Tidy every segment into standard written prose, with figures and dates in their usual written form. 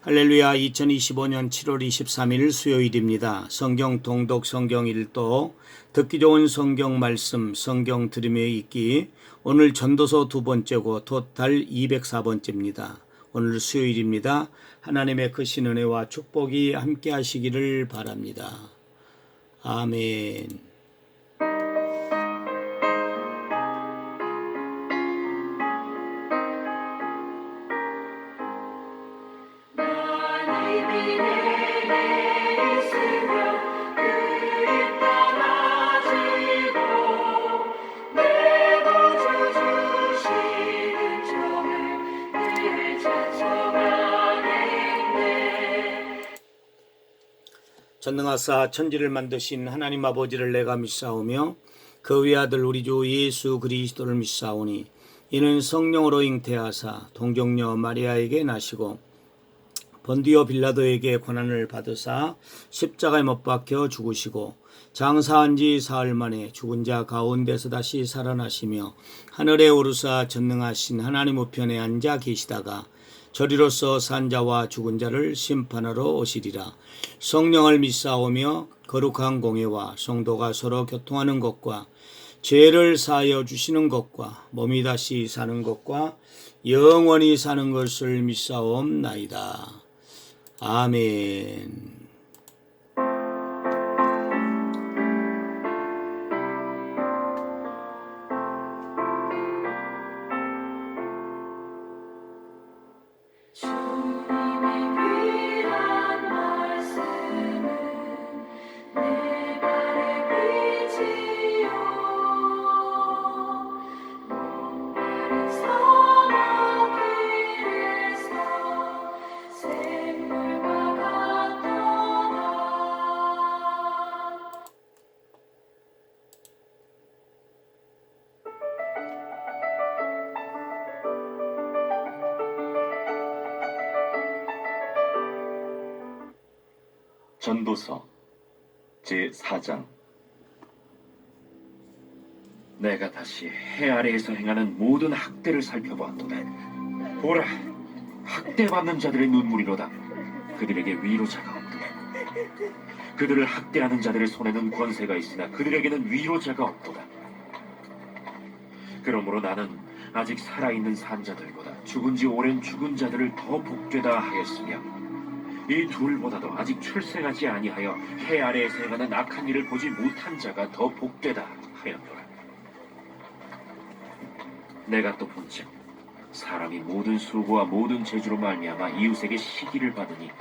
할렐루야. 2025년 7월 23일 수요일입니다. 성경 통독 성경 일도 듣기 좋은 성경 말씀 성경 들으며 읽기 오늘 전도서 두 번째고 토탈 204번째입니다. 오늘 수요일입니다. 하나님의 크신 은혜와 축복이 함께 하시기를 바랍니다. 아멘. 전능하사 천지를 만드신 하나님 아버지를 내가 믿사오며 그 외아들 우리 주 예수 그리스도를 믿사오니 이는 성령으로 잉태하사 동정녀 마리아에게 나시고 본디오 빌라도에게 고난을 받으사 십자가에 못 박혀 죽으시고 장사한 지 사흘 만에 죽은 자 가운데서 다시 살아나시며 하늘에 오르사 전능하신 하나님 우편에 앉아 계시다가 저리로서 산 자와 죽은 자를 심판하러 오시리라. 성령을 믿사오며 거룩한 공예와 성도가 서로 교통하는 것과 죄를 사하여 주시는 것과 몸이 다시 사는 것과 영원히 사는 것을 믿사옵나이다. 아멘. 전도서 제4장. 내가 다시 해 아래에서 행하는 모든 학대를 살펴보았도다. 보라, 학대받는 자들의 눈물이로다. 그들에게 위로자가 없도다. 그들을 학대하는 자들의 손에는 권세가 있으나 그들에게는 위로자가 없도다. 그러므로 나는 아직 살아있는 산자들보다 죽은 지 오랜 죽은 자들을 더 복되다 하였으며 이 둘보다도 아직 출생하지 아니하여 해 아래에서 행하는 악한 일을 보지 못한 자가 더 복되다 하였노라. 내가 또 본즉 사람이 모든 수고와 모든 재주로 말미암아 이웃에게 시기를 받으니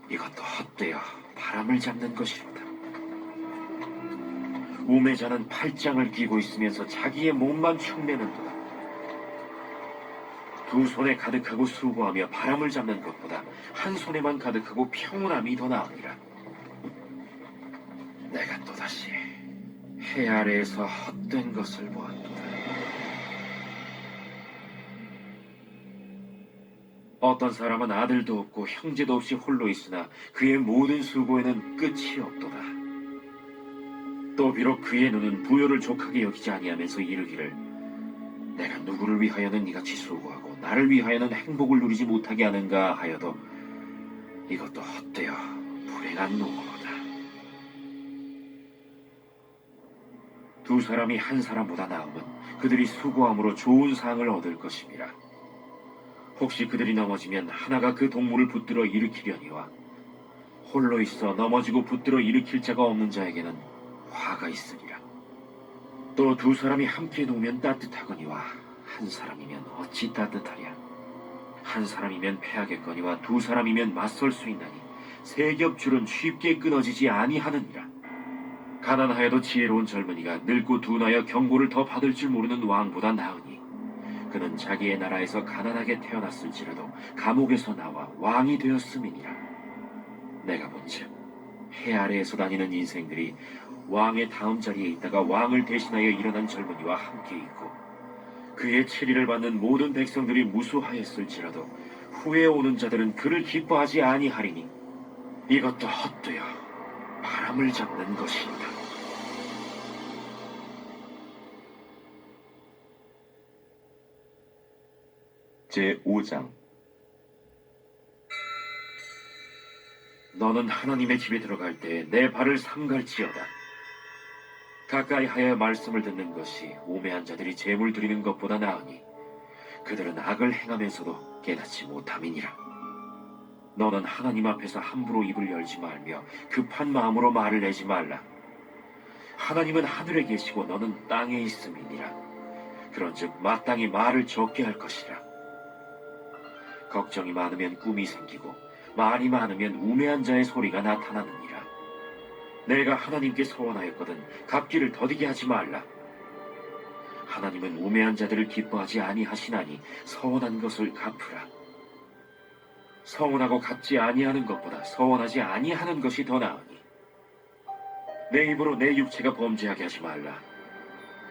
이것도 헛되어 바람을 잡는 것이로다. 우매자는 팔짱을 끼고 있으면서 자기의 몸만 축내는도다. 두 손에 가득하고 수고하며 바람을 잡는 것보다 한 손에만 가득하고 평온함이 더 나으니라. 내가 또다시 해 아래에서 헛된 것을 보았도다. 어떤 사람은 아들도 없고 형제도 없이 홀로 있으나 그의 모든 수고에는 끝이 없도다. 또 비록 그의 눈은 부요를 족하게 여기지 아니하면서 이르기를 내가 누구를 위하여는 이같이 수고하고 나를 위하여는 행복을 누리지 못하게 하는가 하여도 이것도 헛되어 불행한 노고로다. 두 사람이 한 사람보다 나음은 그들이 수고함으로 좋은 상을 얻을 것임이라. 혹시 그들이 넘어지면 하나가 그 동물을 붙들어 일으키려니와 홀로 있어 넘어지고 붙들어 일으킬 자가 없는 자에게는 화가 있으리라. 또 두 사람이 함께 놓으면 따뜻하거니와 한 사람이면 어찌 따뜻하랴. 한 사람이면 패하겠거니와 두 사람이면 맞설 수 있나니 세 겹줄은 쉽게 끊어지지 아니하느니라. 가난하여도 지혜로운 젊은이가 늙고 둔하여 경고를 더 받을 줄 모르는 왕보다 나으니 그는 자기의 나라에서 가난하게 태어났을지라도 감옥에서 나와 왕이 되었음이니라. 내가 본즉 해 아래에서 다니는 인생들이 왕의 다음 자리에 있다가 왕을 대신하여 일어난 젊은이와 함께 있고 그의 치리를 받는 모든 백성들이 무수하였을지라도 후에 오는 자들은 그를 기뻐하지 아니하리니 이것도 헛되어 바람을 잡는 것이니라. 제5장. 너는 하나님의 집에 들어갈 때 내 발을 삼갈지어다. 가까이 하여 말씀을 듣는 것이 우매한 자들이 재물 드리는 것보다 나으니 그들은 악을 행하면서도 깨닫지 못함이니라. 너는 하나님 앞에서 함부로 입을 열지 말며 급한 마음으로 말을 내지 말라. 하나님은 하늘에 계시고 너는 땅에 있음이니라. 그런즉 마땅히 말을 적게 할 것이라. 걱정이 많으면 꿈이 생기고 말이 많으면 우매한 자의 소리가 나타나느니라. 내가 하나님께 서원하였거든 갚기를 더디게 하지 말라. 하나님은 우매한 자들을 기뻐하지 아니하시나니 서원한 것을 갚으라. 서원하고 갚지 아니하는 것보다 서원하지 아니하는 것이 더 나으니 내 입으로 내 육체가 범죄하게 하지 말라.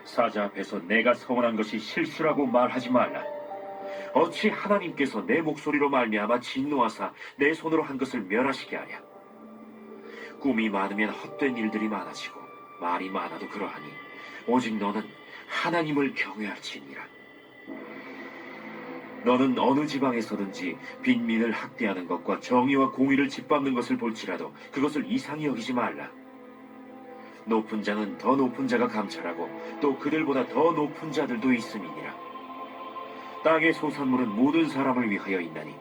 사자 앞에서 내가 서원한 것이 실수라고 말하지 말라. 어찌 하나님께서 내 목소리로 말미암아 진노하사 내 손으로 한 것을 멸하시게 하랴. 꿈이 많으면 헛된 일들이 많아지고 말이 많아도 그러하니 오직 너는 하나님을 경외할지니라. 너는 어느 지방에서든지 빈민을 학대하는 것과 정의와 공의를 짓밟는 것을 볼지라도 그것을 이상히 여기지 말라. 높은 자는 더 높은 자가 감찰하고 또 그들보다 더 높은 자들도 있음이니라. 땅의 소산물은 모든 사람을 위하여 있나니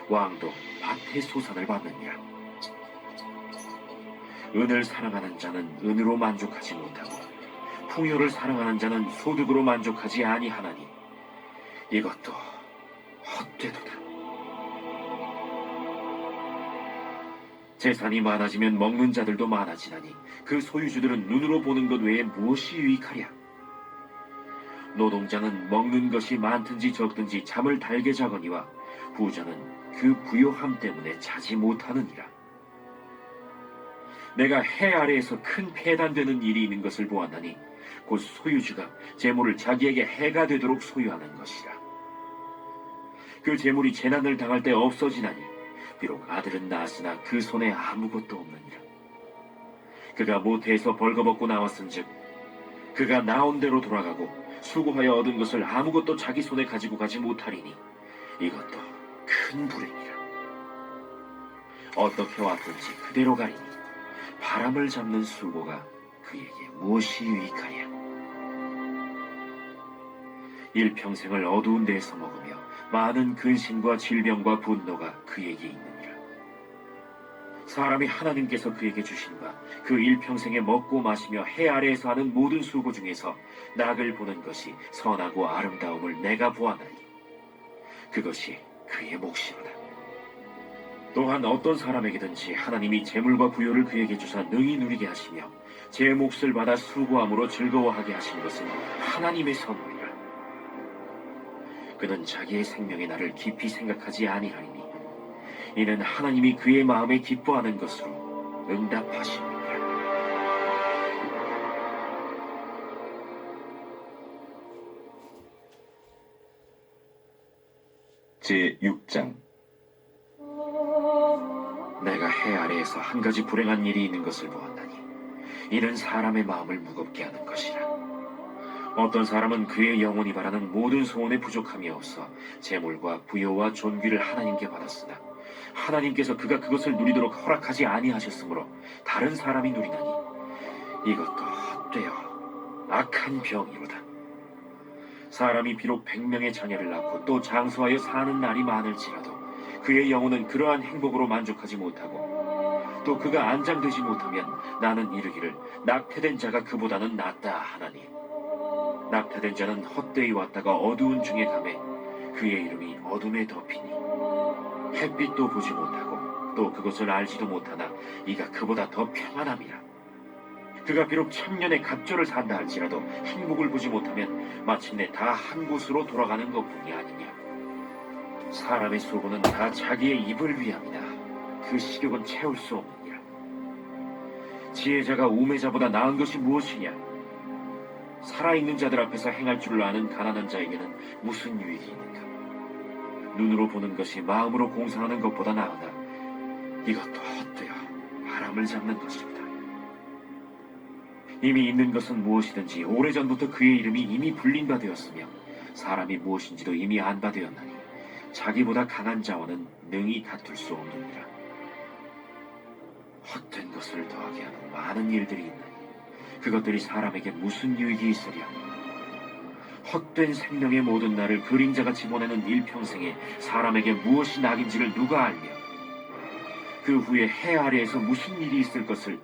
왕도 밭의 소산을 받느니라. 은을 사랑하는 자는 은으로 만족하지 못하고 풍요를 사랑하는 자는 소득으로 만족하지 아니하나니 이것도 헛되도다. 재산이 많아지면 먹는 자들도 많아지나니 그 소유주들은 눈으로 보는 것 외에 무엇이 유익하랴. 노동자는 먹는 것이 많든지 적든지 잠을 달게 자거니와 부자는 그 부요함 때문에 자지 못하느니라. 내가 해 아래에서 큰 폐단되는 일이 있는 것을 보았나니 곧 소유주가 재물을 자기에게 해가 되도록 소유하는 것이라. 그 재물이 재난을 당할 때 없어지나니 비록 아들은 낳았으나 그 손에 아무것도 없느니라. 그가 모태에서 벌거벗고 나왔은즉 그가 나온 대로 돌아가고 수고하여 얻은 것을 아무것도 자기 손에 가지고 가지 못하리니 이것도 큰 불행이라. 어떻게 왔든지 그대로 가리니 바람을 잡는 수고가 그에게 무엇이 유익하랴. 일평생을 어두운 데에서 먹으며 많은 근심과 질병과 분노가 그에게 있느니라. 사람이 하나님께서 그에게 주신 바 그 일평생에 먹고 마시며 해 아래에서 하는 모든 수고 중에서 낙을 보는 것이 선하고 아름다움을 내가 보아나니 그것이 그의 몫이로다. 또한 어떤 사람에게든지 하나님이 재물과 부요를 그에게 주사 능히 누리게 하시며 제 몫을 받아 수고함으로 즐거워하게 하신 것은 하나님의 선물이라. 그는 자기의 생명의 날을 깊이 생각하지 아니하리니 이는 하나님이 그의 마음에 기뻐하는 것으로 응답하심이니라. 제6장. 내가 해 아래에서 한 가지 불행한 일이 있는 것을 보았나니 이는 사람의 마음을 무겁게 하는 것이라. 어떤 사람은 그의 영혼이 바라는 모든 소원에 부족함이 없어 재물과 부요와 존귀를 하나님께 받았으나 하나님께서 그가 그것을 누리도록 허락하지 아니하셨으므로 다른 사람이 누리나니 이것도 헛되어 악한 병이로다. 사람이 비록 100명의 자녀를 낳고 또 장수하여 사는 날이 많을지라도 그의 영혼은 그러한 행복으로 만족하지 못하고 또 그가 안장되지 못하면 나는 이르기를 낙태된 자가 그보다는 낫다 하나니 낙태된 자는 헛되이 왔다가 어두운 중에 가매 그의 이름이 어둠에 덮이니 햇빛도 보지 못하고 또 그것을 알지도 못하나 이가 그보다 더 평안함이라. 그가 비록 1000년의 갑절을 산다 할지라도 행복을 보지 못하면 마침내 다 한 곳으로 돌아가는 것뿐이 아니냐. 사람의 수고는 다 자기의 입을 위함이나 그 식욕은 채울 수 없느니라. 지혜자가 우매자보다 나은 것이 무엇이냐. 살아있는 자들 앞에서 행할 줄을 아는 가난한 자에게는 무슨 유익이 있는가. 눈으로 보는 것이 마음으로 공상하는 것보다 나으나 이것도 헛되어 바람을 잡는 것이로다. 이미 있는 것은 무엇이든지 오래전부터 그의 이름이 이미 불린 바 되었으며 사람이 무엇인지도 이미 안 바 되었나니 자기보다 강한 자와는 능히 다툴 수 없느니라. 헛된 것을 더하게 하는 많은 일들이 있나니 그것들이 사람에게 무슨 유익이 있으랴. 헛된 생명의 모든 날을 그림자같이 보내는 일평생에 사람에게 무엇이 낙인지를 누가 알며 그 후에 해 아래에서 무슨 일이 있을 것을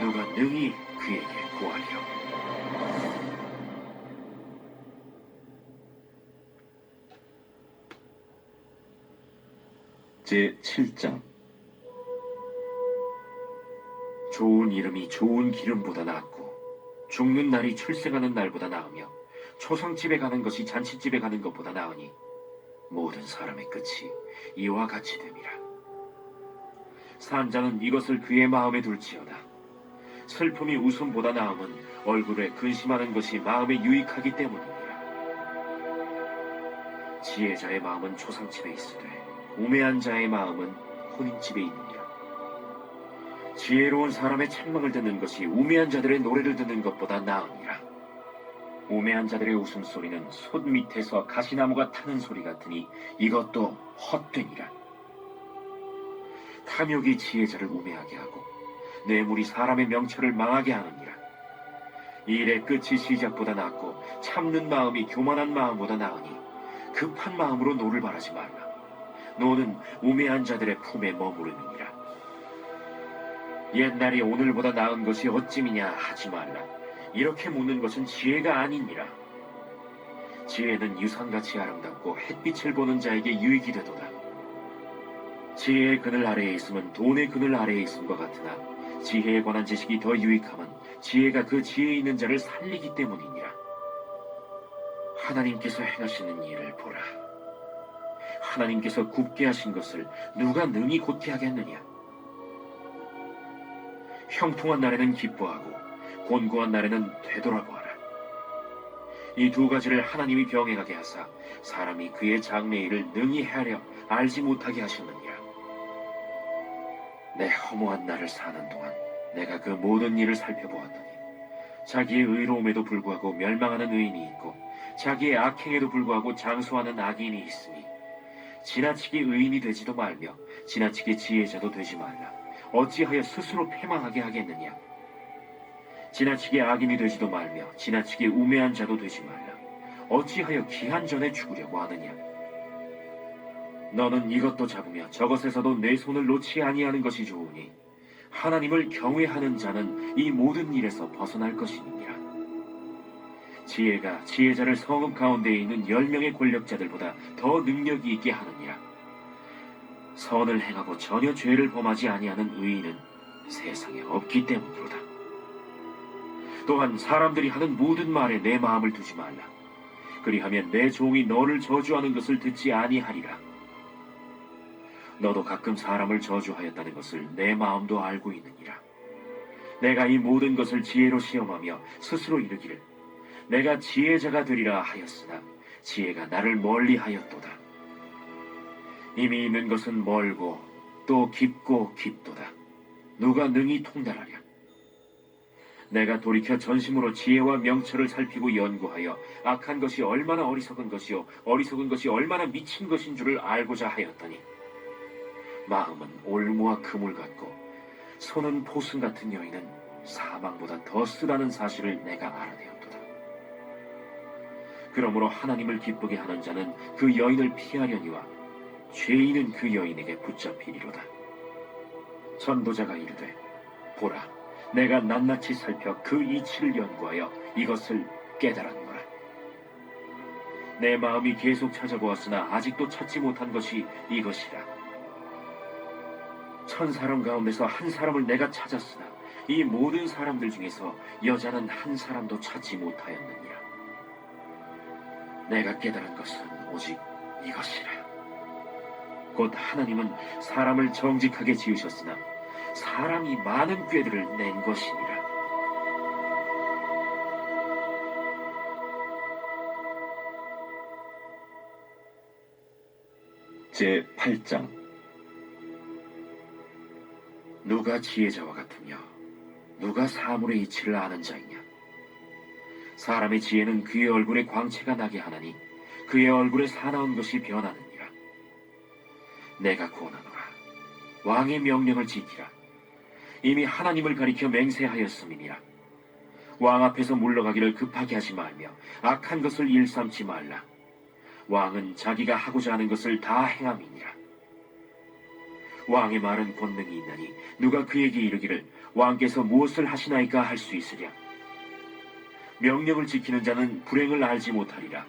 누가 능히 그에게 구하리요. 제7장. 좋은 이름이 좋은 기름보다 낫고 죽는 날이 출생하는 날보다 나으며 초상집에 가는 것이 잔치집에 가는 것보다 나으니 모든 사람의 끝이 이와 같이 됨이라. 산자는 이것을 그의 마음에 둘지어다. 슬픔이 웃음보다 나음은 얼굴에 근심하는 것이 마음에 유익하기 때문이니라. 지혜자의 마음은 초상집에 있으되 우매한 자의 마음은 혼인집에 있느니라. 지혜로운 사람의 책망을 듣는 것이 우매한 자들의 노래를 듣는 것보다 나으니라. 우매한 자들의 웃음소리는 솥 밑에서 가시나무가 타는 소리 같으니 이것도 헛되니라. 탐욕이 지혜자를 우매하게 하고 뇌물이 사람의 명철을 망하게 하느니라. 일의 끝이 시작보다 낫고 참는 마음이 교만한 마음보다 나으니 급한 마음으로 노를 바라지 말라. 노는 우매한 자들의 품에 머무름이니라. 옛날이 오늘보다 나은 것이 어찌미냐 하지 말라. 이렇게 묻는 것은 지혜가 아니니라. 지혜는 유산같이 아름답고 햇빛을 보는 자에게 유익이 되도다. 지혜의 그늘 아래에 있으면 돈의 그늘 아래에 있음과 같으나 지혜에 관한 지식이 더 유익함은 지혜가 그 지혜 있는 자를 살리기 때문이니라. 하나님께서 행하시는 일을 보라. 하나님께서 굽게 하신 것을 누가 능히 곧게 하겠느냐. 형통한 날에는 기뻐하고 곤고한 날에는 되돌아보아라. 이 두 가지를 하나님이 병행하게 하사 사람이 그의 장래일을 능히 헤아려 알지 못하게 하셨느니라. 내 허무한 날을 사는 동안 내가 그 모든 일을 살펴보았더니 자기의 의로움에도 불구하고 멸망하는 의인이 있고 자기의 악행에도 불구하고 장수하는 악인이 있으니 지나치게 의인이 되지도 말며 지나치게 지혜자도 되지 말라. 어찌하여 스스로 패망하게 하겠느냐. 지나치게 악인이 되지도 말며 지나치게 우매한 자도 되지 말라. 어찌하여 기한 전에 죽으려고 하느냐. 너는 이것도 잡으며 저것에서도 내 손을 놓지 아니하는 것이 좋으니 하나님을 경외하는 자는 이 모든 일에서 벗어날 것이니라. 지혜가 지혜자를 성읍 가운데에 있는 10명의 권력자들보다 더 능력이 있게 하느니라. 선을 행하고 전혀 죄를 범하지 아니하는 의인은 세상에 없기 때문이로다. 또한 사람들이 하는 모든 말에 내 마음을 두지 말라. 그리하면 내 종이 너를 저주하는 것을 듣지 아니하리라. 너도 가끔 사람을 저주하였다는 것을 내 마음도 알고 있느니라. 내가 이 모든 것을 지혜로 시험하며 스스로 이르기를 내가 지혜자가 되리라 하였으나 지혜가 나를 멀리하였도다. 이미 있는 것은 멀고 또 깊고 깊도다. 누가 능히 통달하랴. 내가 돌이켜 전심으로 지혜와 명철을 살피고 연구하여 악한 것이 얼마나 어리석은 것이요 어리석은 것이 얼마나 미친 것인 줄을 알고자 하였더니 마음은 올무와 그물 같고 손은 포승 같은 여인은 사망보다 더 쓰다는 사실을 내가 알아내었도다. 그러므로 하나님을 기쁘게 하는 자는 그 여인을 피하려니와 죄인은 그 여인에게 붙잡히리로다. 전도자가 이르되 보라, 내가 낱낱이 살펴 그 이치를 연구하여 이것을 깨달았노라. 내 마음이 계속 찾아보았으나 아직도 찾지 못한 것이 이것이라. 1000사람 가운데서 한 사람을 내가 찾았으나 이 모든 사람들 중에서 여자는 한 사람도 찾지 못하였느니라. 내가 깨달은 것은 오직 이것이라. 곧 하나님은 사람을 정직하게 지으셨으나 사람이 많은 꾀들을 낸 것이니라. 제8장. 누가 지혜자와 같으며 누가 사물의 이치를 아는 자이냐. 사람의 지혜는 그의 얼굴에 광채가 나게 하나니 그의 얼굴에 사나운 것이 변하느니라. 내가 권하노라. 왕의 명령을 지키라. 이미 하나님을 가리켜 맹세하였음이니라. 왕 앞에서 물러가기를 급하게 하지 말며 악한 것을 일삼지 말라. 왕은 자기가 하고자 하는 것을 다 행함이니라. 왕의 말은 권능이 있나니 누가 그에게 이르기를 왕께서 무엇을 하시나이까 할 수 있으랴. 명령을 지키는 자는 불행을 알지 못하리라.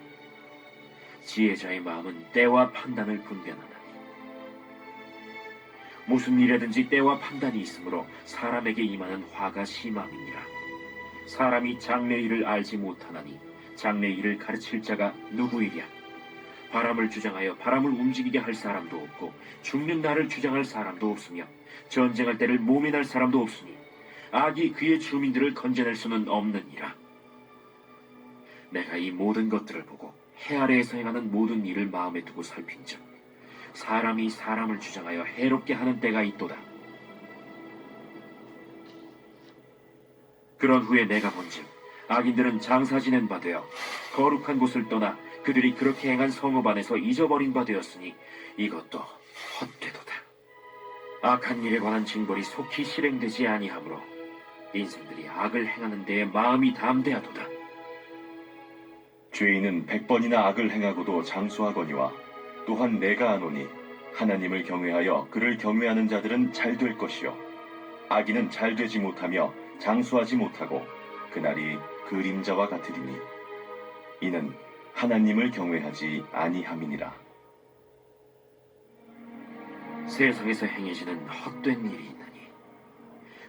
지혜자의 마음은 때와 판단을 분별하나니 무슨 일에든지 때와 판단이 있으므로 사람에게 임하는 화가 심함이니라. 사람이 장래 일을 알지 못하나니 장래 일을 가르칠 자가 누구이랴. 바람을 주장하여 바람을 움직이게 할 사람도 없고 죽는 날을 주장할 사람도 없으며 전쟁할 때를 모면할 사람도 없으니 악이 그의 주민들을 건져낼 수는 없느니라. 내가 이 모든 것들을 보고 해 아래에서 행하는 모든 일을 마음에 두고 살핀즉 사람이 사람을 주장하여 해롭게 하는 때가 있도다. 그런 후에 내가 본즉 악인들은 장사 지낸 바 되어 거룩한 곳을 떠나 그들이 그렇게 행한 성읍 안에서 잊어버린 바 되었으니 이것도 헛되도다. 악한 일에 관한 징벌이 속히 실행되지 아니하므로 인생들이 악을 행하는 데에 마음이 담대하도다. 죄인은 100번이나 악을 행하고도 장수하거니와 또한 내가 아노니 하나님을 경외하여 그를 경외하는 자들은 잘 될 것이요 악인은 잘 되지 못하며 장수하지 못하고 그날이 그림자와 같으리니 이는 하나님을 경외하지 아니함이니라. 세상에서 행해지는 헛된 일이 있나니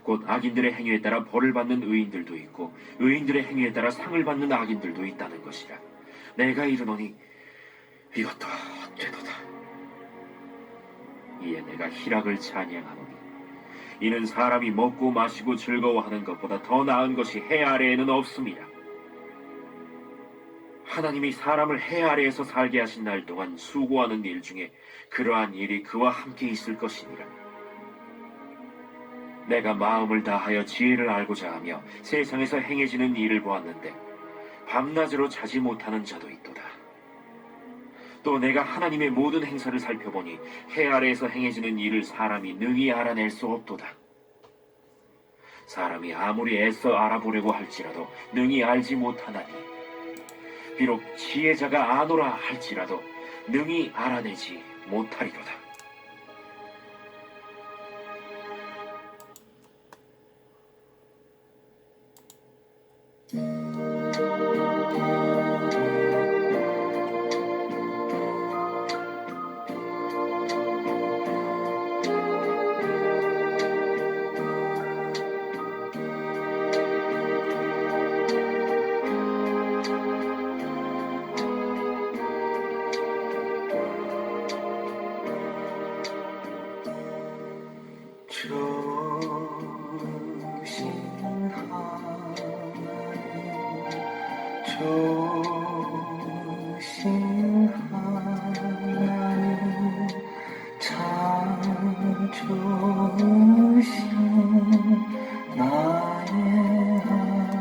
곧 악인들의 행위에 따라 벌을 받는 의인들도 있고 의인들의 행위에 따라 상을 받는 악인들도 있다는 것이라. 내가 이르노니 이것도 헛되도다. 이에 내가 희락을 찬양하노니 이는 사람이 먹고 마시고 즐거워하는 것보다 더 나은 것이 해 아래에는 없음이라. 하나님이 사람을 해 아래에서 살게 하신 날 동안 수고하는 일 중에 그러한 일이 그와 함께 있을 것이니라. 내가 마음을 다하여 지혜를 알고자 하며 세상에서 행해지는 일을 보았는데 밤낮으로 자지 못하는 자도 있도다. 또 내가 하나님의 모든 행사를 살펴보니 해 아래에서 행해지는 일을 사람이 능히 알아낼 수 없도다. 사람이 아무리 애써 알아보려고 할지라도 능히 알지 못하나니 비록 지혜자가 아노라 할지라도 능히 알아내지 못하리로다. 조신 하나님 참 좋으신 나의 하나님.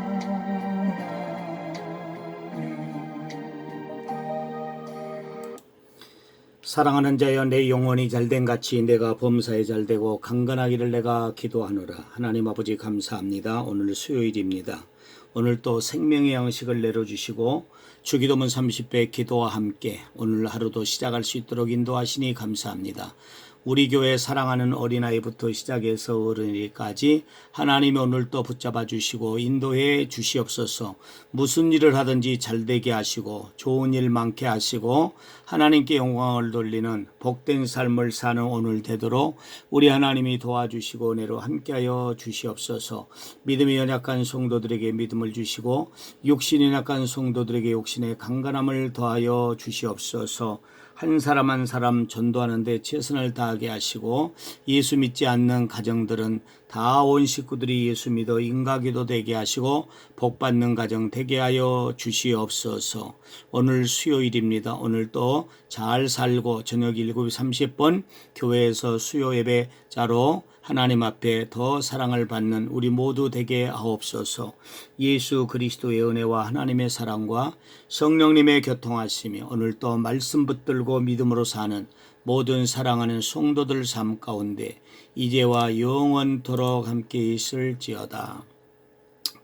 사랑하는 자여, 내 영혼이 잘된 같이 내가 범사에 잘되고 강건하기를 내가 기도하노라. 하나님 아버지 감사합니다. 오늘 수요일입니다. 오늘 또 생명의 양식을 내려주시고 주기도문 30배 기도와 함께 오늘 하루도 시작할 수 있도록 인도하시니 감사합니다. 우리 교회 사랑하는 어린아이부터 시작해서 어른이까지 하나님이 오늘 또 붙잡아 주시고 인도해 주시옵소서. 무슨 일을 하든지 잘되게 하시고 좋은 일 많게 하시고 하나님께 영광을 돌리는 복된 삶을 사는 오늘 되도록 우리 하나님이 도와주시고 은혜로 함께하여 주시옵소서. 믿음이 연약한 성도들에게 믿음을 주시고 육신이 약한 성도들에게 육신의 강건함을 더하여 주시옵소서. 한 사람 한 사람 전도하는 데 최선을 다하게 하시고 예수 믿지 않는 가정들은 다 온 식구들이 예수 믿어 인가기도 되게 하시고 복받는 가정 되게 하여 주시옵소서. 오늘 수요일입니다. 오늘 또 잘 살고 저녁 7시 30분 교회에서 수요 예배자로 하나님 앞에 더 사랑을 받는 우리 모두 되게 하옵소서. 예수 그리스도의 은혜와 하나님의 사랑과 성령님의 교통하심이 오늘 또 말씀 붙들고 믿음으로 사는 모든 사랑하는 성도들 삶 가운데 이제와 영원토록 함께 있을지어다.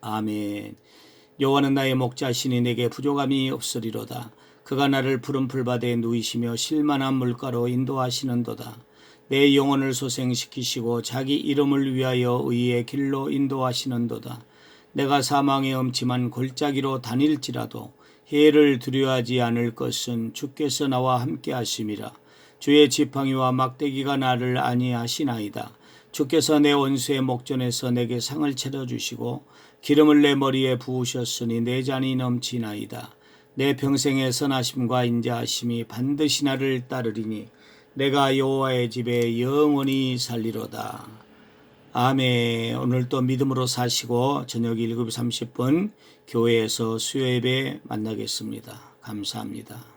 아멘. 여호와는 나의 목자시니 내게 부족함이 없으리로다. 그가 나를 푸른 풀밭에 누이시며 실만한 물가로 인도하시는도다. 내 영혼을 소생시키시고 자기 이름을 위하여 의의 길로 인도하시는도다. 내가 사망의 엄침한 골짜기로 다닐지라도 해를 두려워하지 않을 것은 주께서 나와 함께 하심이라. 주의 지팡이와 막대기가 나를 안위하시나이다. 주께서 내 원수의 목전에서 내게 상을 차려주시고 기름을 내 머리에 부으셨으니 내 잔이 넘치나이다. 내 평생의 선하심과 인자하심이 반드시 나를 따르리니 내가 여호와의 집에 영원히 살리로다. 아멘. 오늘도 믿음으로 사시고 저녁 7시 30분 교회에서 수요예배 만나겠습니다. 감사합니다.